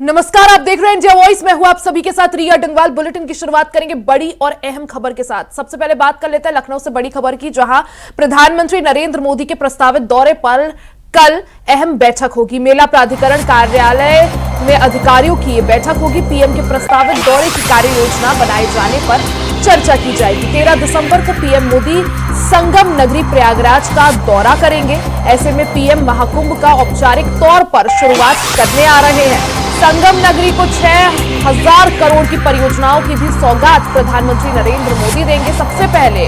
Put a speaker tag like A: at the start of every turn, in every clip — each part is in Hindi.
A: नमस्कार, आप देख रहे हैं इंडिया वॉइस। मैं हूं आप सभी के साथ रिया डंगवाल। बुलेटिन की शुरुआत करेंगे बड़ी और अहम खबर के साथ। सबसे पहले बात कर लेते हैं लखनऊ से बड़ी खबर की, जहां प्रधानमंत्री नरेंद्र मोदी के प्रस्तावित दौरे पर कल अहम बैठक होगी। मेला प्राधिकरण कार्यालय में अधिकारियों की यह बैठक होगी। पीएम के प्रस्तावित दौरे की कार्य योजना बनाए जाने पर चर्चा की जाएगी। 13 दिसंबर को पीएम मोदी संगम नगरी प्रयागराज का दौरा करेंगे। ऐसे में पीएम महाकुंभ का औपचारिक तौर पर शुरुआत करने आ रहे हैं। संगम नगरी को 6000 करोड़ की परियोजनाओं की भी सौगात प्रधानमंत्री नरेंद्र मोदी देंगे। सबसे पहले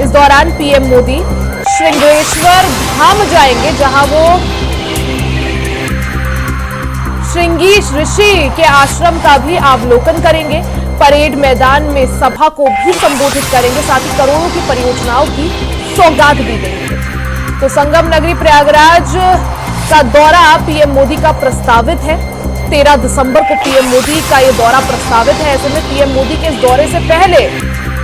A: इस दौरान पीएम मोदी श्रृंगेश्वर धाम जाएंगे, जहां वो श्रृंगी ऋषि के आश्रम का भी अवलोकन करेंगे। परेड मैदान में सभा को भी संबोधित करेंगे, साथ ही करोड़ों की परियोजनाओं की सौगात भी देंगे। तो संगम नगरी प्रयागराज का दौरा पीएम मोदी का प्रस्तावित है। 13 दिसंबर को पीएम मोदी का यह दौरा प्रस्तावित है। ऐसे में पीएम मोदी के इस दौरे से पहले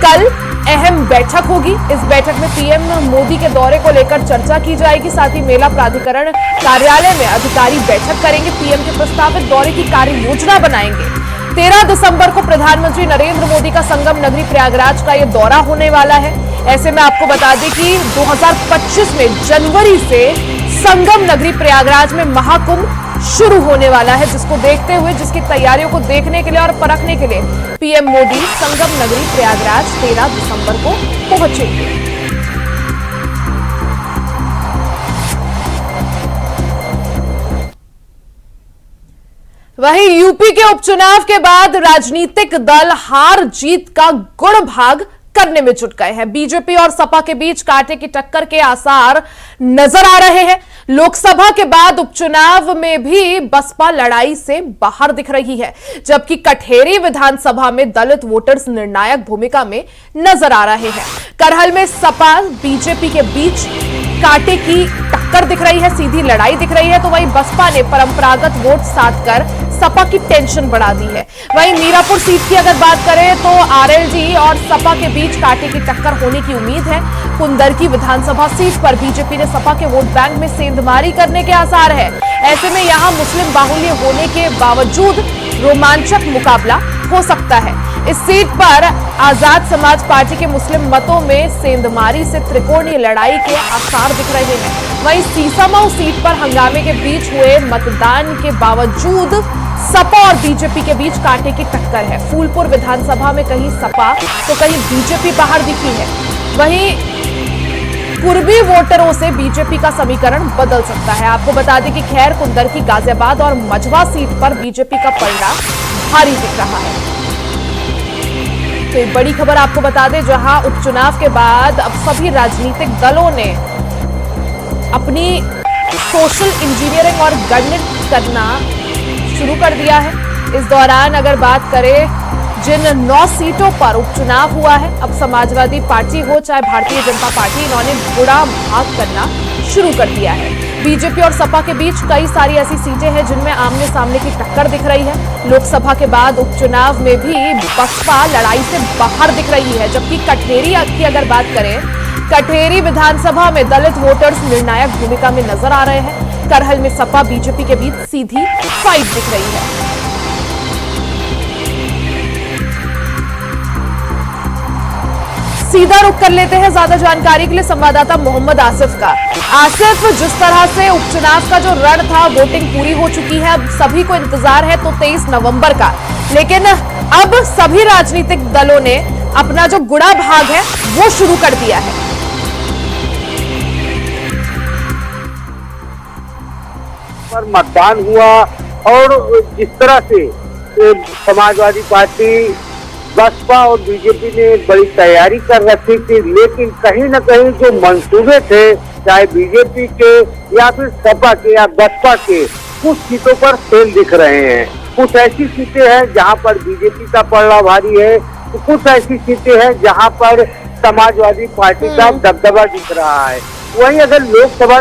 A: कल अहम बैठक होगी। इस बैठक में पीएम मोदी के दौरे को लेकर चर्चा की जाएगी। साथ ही मेला प्राधिकरण कार्यालय में अधिकारी बैठक करेंगे। पीएम के प्रस्तावित दौरे की कार्य योजना बनाएंगे। 13 दिसंबर को प्रधानमंत्री नरेंद्र मोदी का संगम नगरी प्रयागराज का यह दौरा होने वाला है। ऐसे में आपको बता दें कि 2025 में जनवरी से संगम नगरी प्रयागराज में महाकुंभ शुरू होने वाला है, जिसको देखते हुए, जिसकी तैयारियों को देखने के लिए और परखने के लिए पीएम मोदी संगम नगरी प्रयागराज 13 दिसंबर को पहुंचेंगे। वहीं यूपी के उपचुनाव के बाद राजनीतिक दल हार जीत का गुण भाग करने में जुट गए हैं। बीजेपी और सपा के बीच कांटे की टक्कर के आसार नजर आ रहे हैं। लोकसभा के बाद उपचुनाव में भी बसपा लड़ाई से बाहर दिख रही है, जबकि कठेरी विधानसभा में दलित वोटर्स निर्णायक भूमिका में नजर आ रहे हैं। करहल में सपा बीजेपी के बीच कांटे की टक्कर दिख रही है, सीधी लड़ाई दिख रही है। तो वहीं बसपा ने परंपरागत वोट साधकर सपा की टेंशन बढ़ा दी है। वहीं मीरापुर सीट की अगर बात करें तो आरएलडी और सपा के बीच कांटे की टक्कर होने की उम्मीद है। कुंदरकी विधानसभा सीट पर बीजेपी ने सपा के वोट बैंक में सेंधमारी करने के आसार है। ऐसे में यहां मुस्लिम बाहुल्य होने के बावजूद रोमांचक मुकाबला हो सकता है। इस सीट पर आजाद समाज पार्टी के मुस्लिम मतों में सेंधमारी से त्रिकोणीय लड़ाई के आसार दिख रहे हैं। वहीं सीसामऊ सीट पर हंगामे के बीच हुए मतदान के बावजूद सपा और बीजेपी के बीच कांटे की टक्कर है। फूलपुर विधानसभा में कहीं सपा तो कहीं बीजेपी बाहर दिखी है। वहीं पूर्वी वोटरों से बीजेपी का समीकरण बदल सकता है। आपको बता दें कि खैर कुंदरकी, गाजियाबाद और मझवा सीट पर बीजेपी का पलड़ा भारी दिख रहा है। तो एक बड़ी खबर आपको बता दें, जहां उपचुनाव के बाद अब सभी राजनीतिक दलों ने अपनी सोशल इंजीनियरिंग और गणित करना शुरू कर दिया है। इस दौरान अगर बात करें जिन 9 सीटों पर उपचुनाव हुआ है, अब समाजवादी पार्टी हो चाहे भारतीय जनता पार्टी, इन्होंने गुणा भाग करना शुरू कर दिया है। बीजेपी और सपा के बीच कई सारी ऐसी सीटें हैं जिनमें आमने सामने की टक्कर दिख रही है। लोकसभा के बाद उपचुनाव में भी बसपा लड़ाई से बाहर दिख रही है, जबकि कठेरी की अगर बात करें, कठेरी विधानसभा में दलित वोटर्स निर्णायक भूमिका में नजर आ रहे हैं। करहल में सपा बीजेपी के बीच सीधी फाइट दिख रही है। सीधा रुख कर लेते हैं ज्यादा जानकारी के लिए संवाददाता मोहम्मद आसिफ का। आसिफ, जिस तरह से उपचुनाव का जो रण था, वोटिंग पूरी हो चुकी है, अब सभी को इंतजार है तो 23 नवंबर का, लेकिन अब सभी राजनीतिक दलों ने अपना जो गुणा भाग है वो शुरू कर दिया है।
B: पर मतदान हुआ और जिस तरह से समाजवादी पार्टी, बसपा और बीजेपी ने बड़ी तैयारी कर रखी थी, लेकिन कहीं न कहीं जो मंसूबे थे, चाहे बीजेपी के या फिर सपा के या बसपा के, कुछ सीटों पर फेल दिख रहे हैं। कुछ ऐसी सीटें हैं जहां पर बीजेपी का पलड़ा भारी है, तो कुछ ऐसी सीटें हैं जहां पर समाजवादी पार्टी का दबदबा दिख रहा है। वहीं अगर लोकसभा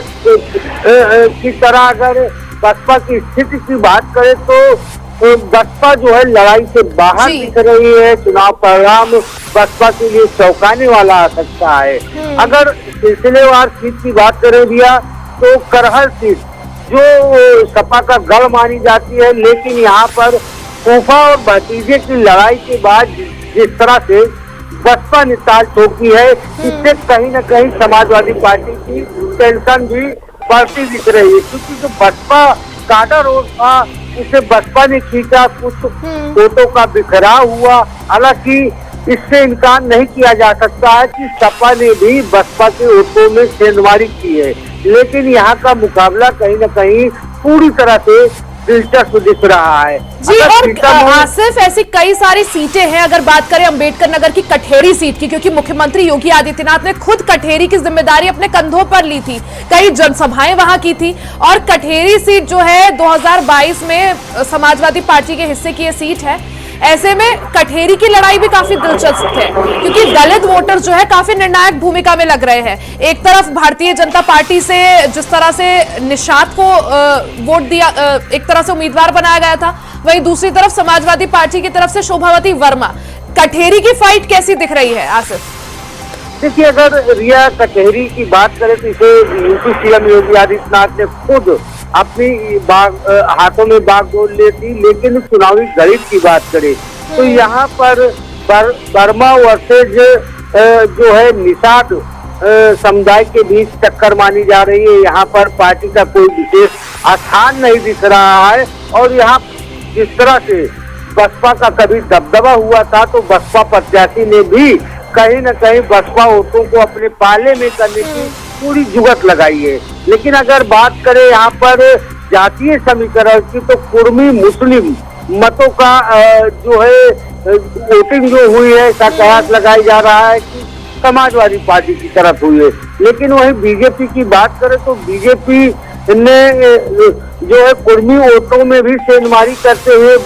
B: की तरह अगर बसपा की स्थिति की बात करें तो बसपा जो है लड़ाई से बाहर दिख रही है। चुनाव परिणाम बसपा के लिए चौंकाने वाला आ सकता है। अगर सिलसिलेवार सीट की बात करें भैया, तो करहल सीट जो सपा का गढ़ मानी जाती है, लेकिन यहाँ पर फूफा और भतीजे की लड़ाई के बाद जिस तरह से बसपा ने ताल ठोकी है, इससे कहीं न कहीं समाजवादी पार्टी की टेंशन भी बढ़ती दिख रही है, क्योंकि जो बसपा काटा रोड था उसे बसपा ने खींचा, कुछ वोटों का बिखराव हुआ। हालांकि इससे इनकार नहीं किया जा सकता है कि सपा ने भी बसपा के वोटों में सेंधमारी की है, लेकिन यहाँ का मुकाबला कहीं न कहीं पूरी तरह से दिलचस्प दिख रहा है
A: जी। और आसिफ, ऐसी कई सारी सीटें हैं, अगर बात करें अंबेडकर नगर की कठेरी सीट की, क्योंकि मुख्यमंत्री योगी आदित्यनाथ ने खुद कठेरी की जिम्मेदारी अपने कंधों पर ली थी, कई जनसभाएं वहां की थी, और कठेरी सीट जो है 2022 में समाजवादी पार्टी के हिस्से की ये सीट है। ऐसे में कठेरी की लड़ाई भी काफी दिलचस्प है, क्योंकि दलित वोटर जो है काफी निर्णायक भूमिका में लग रहे हैं। एक तरफ भारतीय जनता पार्टी से जिस तरह से निषाद को वोट दिया, एक तरह से उम्मीदवार बनाया गया था, वहीं दूसरी तरफ समाजवादी पार्टी की तरफ से शोभावती वर्मा। कठेरी की फाइट कैसी दिख रही है आसिफ?
B: देखिए, अगर रिया कचहरी की बात करें तो इसे यूपी सीएम योगी आदित्यनाथ ने खुद अपनी हाथों में बागडोर लेती, लेकिन चुनावी गणित की बात करें तो यहाँ पर वर्मा वर्सेज जो है निषाद समुदाय के बीच टक्कर मानी जा रही है। यहाँ पर पार्टी का कोई विशेष स्थान नहीं दिख रहा है, और यहाँ जिस तरह से बसपा का कभी दबदबा हुआ था, तो बसपा प्रत्याशी ने भी कहीं न कहीं बसपा वोटों को अपने पाले में करने की पूरी जुगत लगाई है। लेकिन अगर बात करें यहाँ पर जातीय समीकरण की, तो कुर्मी मुस्लिम मतों का जो है वोटिंग जो हुई है, ऐसा कयास लगाई जा रहा है कि समाजवादी पार्टी की तरफ हुई है। लेकिन वहीं बीजेपी की बात करें तो बीजेपी ने जो है कुर्मी वोटों में भी सेंधमारी करते हुए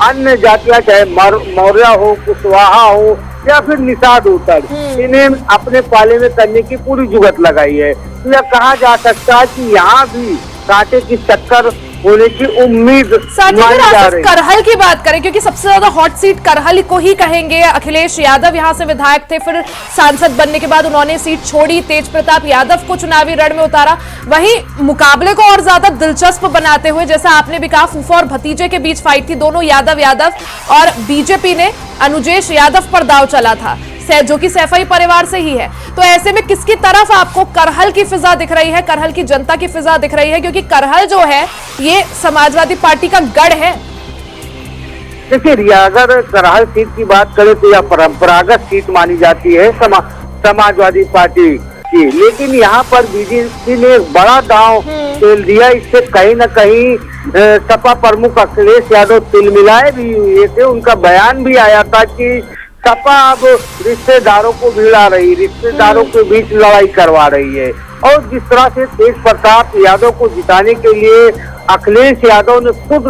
B: अन्य जातियां, चाहे मौर्य हो, कुशवाहा हो या फिर निषाद वोटर, इन्हें अपने पाले में करने की पूरी जुगत लगाई है। तो यह कहा जा सकता है कि यहाँ भी कांटे की टक्कर होने की उम्मीद मानी जा रही है।
A: करहल की बात करें, क्योंकि सबसे ज्यादा हॉट सीट करहल को ही कहेंगे। अखिलेश यादव यहाँ से विधायक थे, फिर सांसद बनने के बाद उन्होंने सीट छोड़ी, तेज प्रताप यादव को चुनावी रण में उतारा। वहीं मुकाबले को और ज्यादा दिलचस्प बनाते हुए, जैसा आपने भी कहा, फूफा और भतीजे के बीच फाइट थी, दोनों यादव और बीजेपी ने अनुजेश यादव पर दांव चला था, जो कि सैफई परिवार से ही है। तो ऐसे में किसकी तरफ आपको करहल की फिजा दिख रही है, करहल की जनता की फिजा दिख रही है? क्योंकि करहल जो है ये समाजवादी पार्टी का गढ़ है।
B: देखिए रिया, अगर करहल सीट की बात करें तो यह परंपरागत सीट मानी जाती है समाजवादी पार्टी की, लेकिन यहाँ पर बीजेपी ने एक बड़ा दांव खेल दिया। इससे कहीं न कहीं सपा प्रमुख अखिलेश यादव तिलमिलाए भी हुए थे। उनका बयान भी आया था कि सपा अब रिश्तेदारों को भिड़ा रही, रिश्तेदारों के बीच लड़ाई करवा रही है। और जिस तरह से तेज प्रताप यादव को जिताने के लिए अखिलेश यादव ने खुद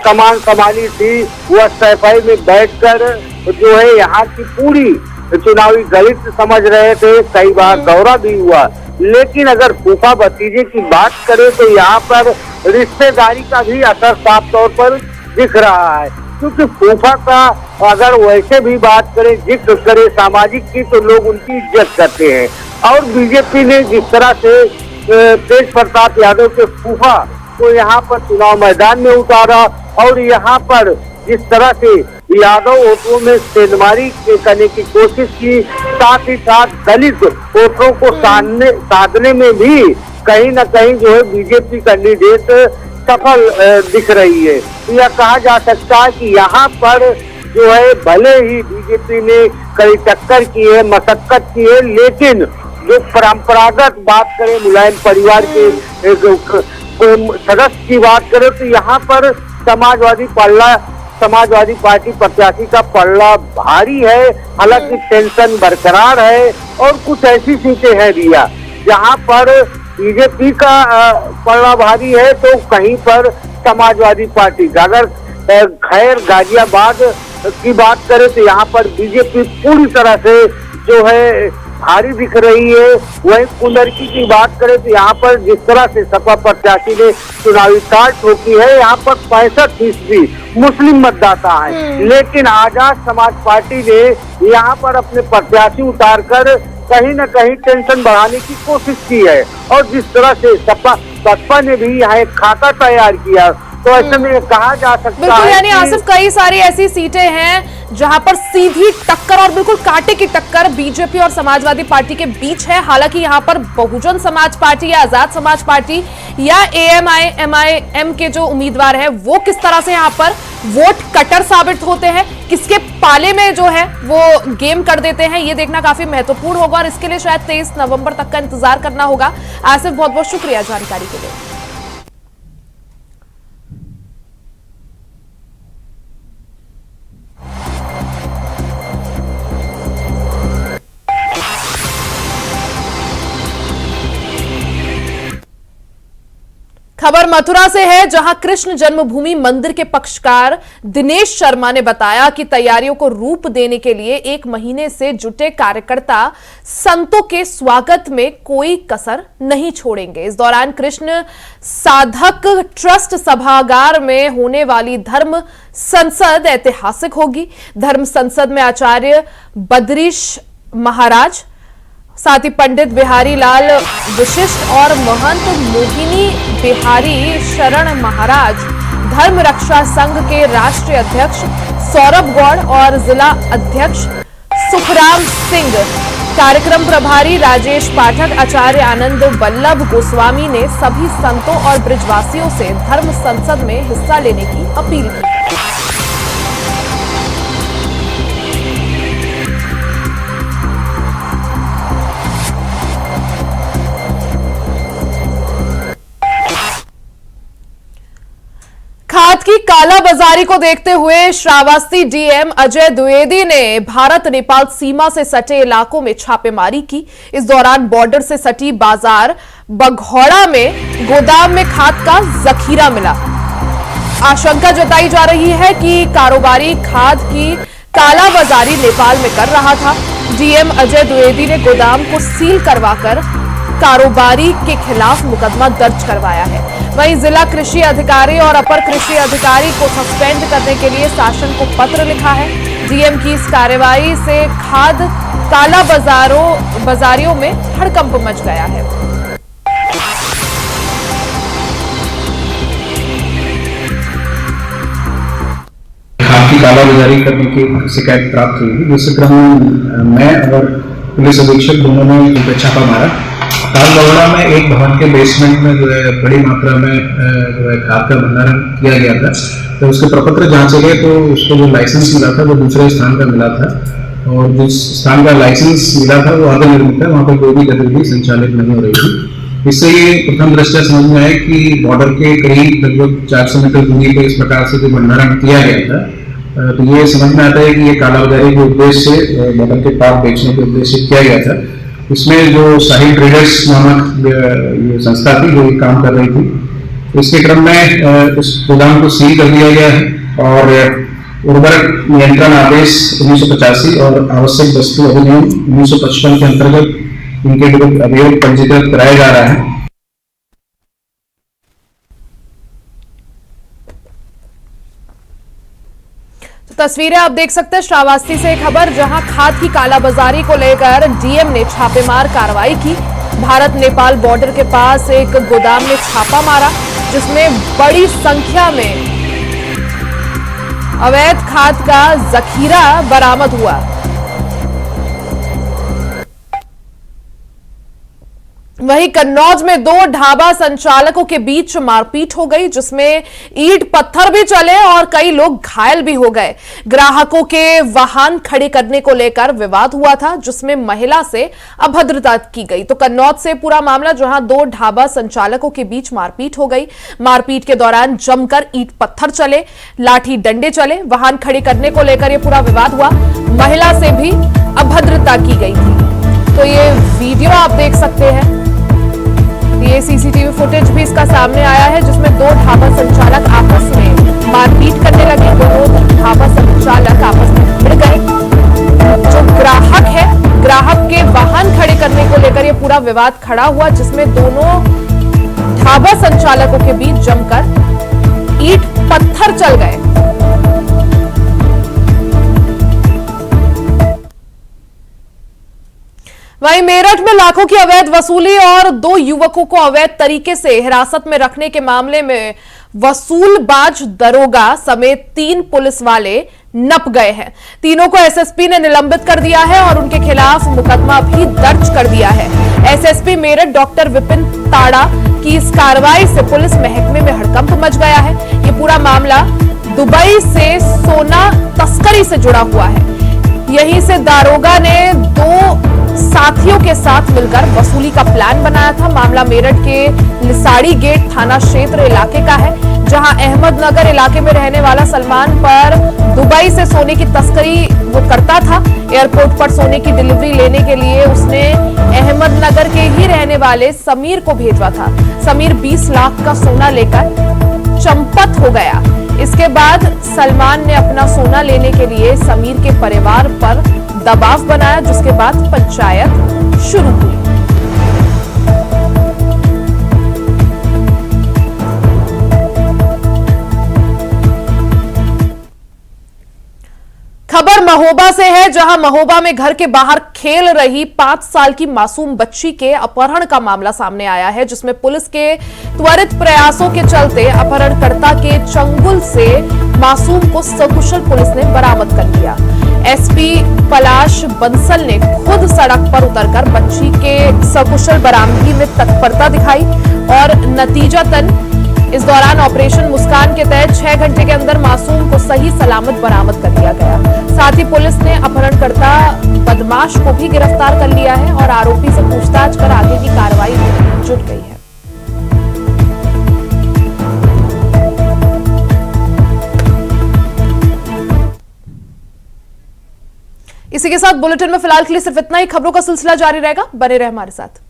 B: कमान संभाली थी, वह सैफई में बैठकर जो है यहाँ की पूरी चुनावी गणित समझ रहे थे, कई बार दौरा भी हुआ। लेकिन अगर फूफा भतीजे की बात करें तो यहाँ पर रिश्तेदारी का भी असर साफ तौर पर दिख रहा है, क्योंकि फूफा का अगर वैसे भी बात करें, जिक्र करें सामाजिक की, तो लोग उनकी इज्जत करते हैं। और बीजेपी ने जिस तरह से तेज प्रताप यादव के फूफा को यहाँ पर चुनाव मैदान में उतारा, और यहाँ पर जिस तरह से यादव वोटरों में सेंधमारी करने की कोशिश की, साथ ही साथ दलित वोटरों को साधने में भी कहीं न कहीं जो है बीजेपी कैंडिडेट सफल दिख रही है। यह कहा जा सकता है कि यहाँ पर जो है भले ही बीजेपी ने कई टक्कर की है, मशक्कत की है, लेकिन जो परंपरागत बात करें मुलायम परिवार के सदस्य की बात करें तो यहाँ पर समाजवादी पार्टी प्रत्याशी का पल्ला भारी है। हालांकि टेंशन बरकरार है, और कुछ ऐसी सीटें हैं रिया जहाँ पर बीजेपी का पल्ला भारी है, तो कहीं पर समाजवादी पार्टी का। अगर खैर गाजियाबाद की बात करें तो यहाँ पर बीजेपी पूरी तरह से जो है भारी दिख रही है। वहीं कुंडरकी की बात करें तो यहाँ पर जिस तरह से सपा प्रत्याशी ने चुनावी ताल ठोकी है, यहाँ पर 65% मुस्लिम मतदाता हैं, लेकिन आजाद समाज पार्टी ने यहाँ पर अपने प्रत्याशी उतारकर कहीं न कहीं टेंशन बढ़ाने की कोशिश की है। और जिस तरह से सपा बसपा ने भी यहाँ एक खाका तैयार किया। तो ऐसे में कहा जा सकता
A: बिल्कुल,
B: है
A: यानी
B: कि
A: आसिफ कई सारी ऐसी सीटें हैं जहां पर सीधी टक्कर और बिल्कुल कांटे की टक्कर बीजेपी और समाजवादी पार्टी के बीच है। हालांकि यहां पर बहुजन समाज पार्टी या आजाद समाज पार्टी या एएमआईएम के जो उम्मीदवार हैं वो किस तरह से यहां पर वोट कटर साबित होते हैं, किसके पाले में जो है वो गेम कर देते हैं, ये देखना काफी महत्वपूर्ण होगा और इसके लिए शायद 23 नवंबर तक का इंतजार करना होगा। आसिफ, बहुत बहुत शुक्रिया जानकारी के लिए। खबर मथुरा से है, जहां कृष्ण जन्मभूमि मंदिर के पक्षकार दिनेश शर्मा ने बताया कि तैयारियों को रूप देने के लिए 1 महीने से जुटे कार्यकर्ता संतों के स्वागत में कोई कसर नहीं छोड़ेंगे। इस दौरान कृष्ण साधक ट्रस्ट सभागार में होने वाली धर्म संसद ऐतिहासिक होगी। धर्म संसद में आचार्य बद्रीश महाराज, साथ ही पंडित बिहारी लाल विशिष्ट और महंत मोहिनी बिहारी शरण महाराज, धर्म रक्षा संघ के राष्ट्रीय अध्यक्ष सौरभ गौड़ और जिला अध्यक्ष सुखराम सिंह, कार्यक्रम प्रभारी राजेश पाठक, आचार्य आनंद वल्लभ गोस्वामी ने सभी संतों और ब्रिजवासियों से धर्म संसद में हिस्सा लेने की अपील की। खाद की कालाबाजारी को देखते हुए श्रावस्ती डीएम अजय द्विवेदी ने भारत नेपाल सीमा से सटे इलाकों में छापेमारी की। इस दौरान बॉर्डर से सटी बाजार बघौड़ा में गोदाम में खाद का जखीरा मिला। आशंका जताई जा रही है कि कारोबारी खाद की कालाबाजारी नेपाल में कर रहा था। डीएम अजय द्विवेदी ने गोदाम को सील करवाकर कारोबारी के खिलाफ मुकदमा दर्ज करवाया है। वहीं जिला कृषि अधिकारी और अपर कृषि अधिकारी को सस्पेंड करने के लिए शासन को पत्र लिखा है। डीएम की इस कार्रवाई से खाद काला बाजारियों में हड़कंप मच गया है।
C: खाद की कालाबाजारी करने की शिकायत प्राप्त हुई, जिस क्रम में मैं और पुलिस अधीक्षक दोनों ने छापा मारा। खाद बगौड़ा में एक भवन के बेसमेंट में जो है बड़ी मात्रा में जो है खाद का भंडारण किया गया था। तो उसके प्रपत्र जांचे गए तो उसको जो लाइसेंस मिला था वो दूसरे स्थान का मिला था, और जिस स्थान का लाइसेंस मिला था वो अर्धनिर्मित है, वहाँ पर कोई भी गतिविधि संचालित नहीं हो रही थी। इससे ये प्रथम दृष्टया समझ में आया कि बॉर्डर के करीब लगभग 400 मीटर दूरी पर इस प्रकार से जो भंडारण किया गया था, तो ये समझ में आता है कि ये कालाबाजारी के उद्देश्य से बॉर्डर के पार बेचने के उद्देश्य से किया गया था। इसमें जो साहिल ट्रेडर्स नामक ये संस्था थी जो काम कर रही थी, इसके क्रम में उस गोदाम को सील कर दिया गया है और उर्वरक नियंत्रण आदेश 1985 और आवश्यक वस्तु अधिनियम 1955 के अंतर्गत इनके विरुद्ध अभियोग पंजीकृत कराया जा रहा है।
A: तस्वीरें आप देख सकते हैं श्रावस्ती से खबर, जहां खाद की कालाबाजारी को लेकर डीएम ने छापेमार कार्रवाई की। भारत नेपाल बॉर्डर के पास एक गोदाम में छापा मारा, जिसमें बड़ी संख्या में अवैध खाद का जखीरा बरामद हुआ। वहीं कन्नौज में 2 ढाबा संचालकों के बीच मारपीट हो गई, जिसमें ईंट पत्थर भी चले और कई लोग घायल भी हो गए। ग्राहकों के वाहन खड़े करने को लेकर विवाद हुआ था, जिसमें महिला से अभद्रता की गई। तो कन्नौज से पूरा मामला, जहां 2 ढाबा संचालकों के बीच मारपीट हो गई। मारपीट के दौरान जमकर ईंट पत्थर चले, लाठी डंडे चले, वाहन खड़े करने को लेकर यह पूरा विवाद हुआ। महिला से भी अभद्रता की गई थी। तो ये वीडियो आप देख सकते हैं, ये सीसीटीवी फुटेज भी इसका सामने आया है, जिसमें 2 ढाबा संचालक आपस में मारपीट करने लगे। दोनों ढाबा संचालक आपस में भिड़ गए। जो ग्राहक है, ग्राहक के वाहन खड़े करने को लेकर ये पूरा विवाद खड़ा हुआ, जिसमें दोनों ढाबा संचालकों के बीच जमकर ईंट पत्थर चल गए। वहीं मेरठ में लाखों की अवैध वसूली और 2 युवकों को अवैध तरीके से हिरासत में रखने के मामले में वसूलबाज दरोगा समेत 3 पुलिस वाले नप गए हैं। तीनों को एसएसपी ने निलंबित कर दिया है और उनके खिलाफ मुकदमा भी दर्ज कर दिया है। एसएसपी मेरठ डॉक्टर विपिन ताड़ा की इस कार्रवाई से पुलिस महकमे में हड़कंप मच गया है। ये पूरा मामला दुबई से सोना तस्करी से जुड़ा हुआ है। यहीं से दारोगा ने 2 साथियों के साथ मिलकर वसूली का प्लान बनाया था। मामला मेरठ के लिसाड़ी गेट थाना क्षेत्र इलाके का है, जहां अहमदनगर इलाके में रहने वाला सलमान पर दुबई से सोने की तस्करी वो करता था। एयरपोर्ट पर सोने की डिलीवरी लेने के लिए उसने अहमदनगर के ही रहने वाले समीर को भेजा था। समीर 20 लाख का सोना लेकर चंपत हो गया। इसके बाद सलमान ने अपना सोना लेने के लिए समीर के परिवार पर दबाव बनाया, जिसके बाद पंचायत शुरू हुई। खबर महोबा से है, जहां महोबा में घर के बाहर खेल रही 5 साल की मासूम बच्ची के अपहरण का मामला सामने आया है, जिसमें पुलिस के त्वरित प्रयासों के चलते अपहरणकर्ता के चंगुल से मासूम को सकुशल पुलिस ने बरामद कर लिया। एसपी पलाश बंसल ने खुद सड़क पर उतरकर बच्ची के सकुशल बरामदगी में तत्परता दिखाई और नतीजतन इस दौरान ऑपरेशन मुस्कान के तहत 6 घंटे के अंदर मासूम को सही सलामत बरामद कर लिया गया। साथ ही पुलिस ने अपहरणकर्ता बदमाश को भी गिरफ्तार कर लिया है और आरोपी से पूछताछ कर आगे की कार्रवाई में जुट गई है। इसी के साथ बुलेटिन में फिलहाल के लिए सिर्फ इतना ही। खबरों का सिलसिला जारी रहेगा, बने रहे हमारे साथ।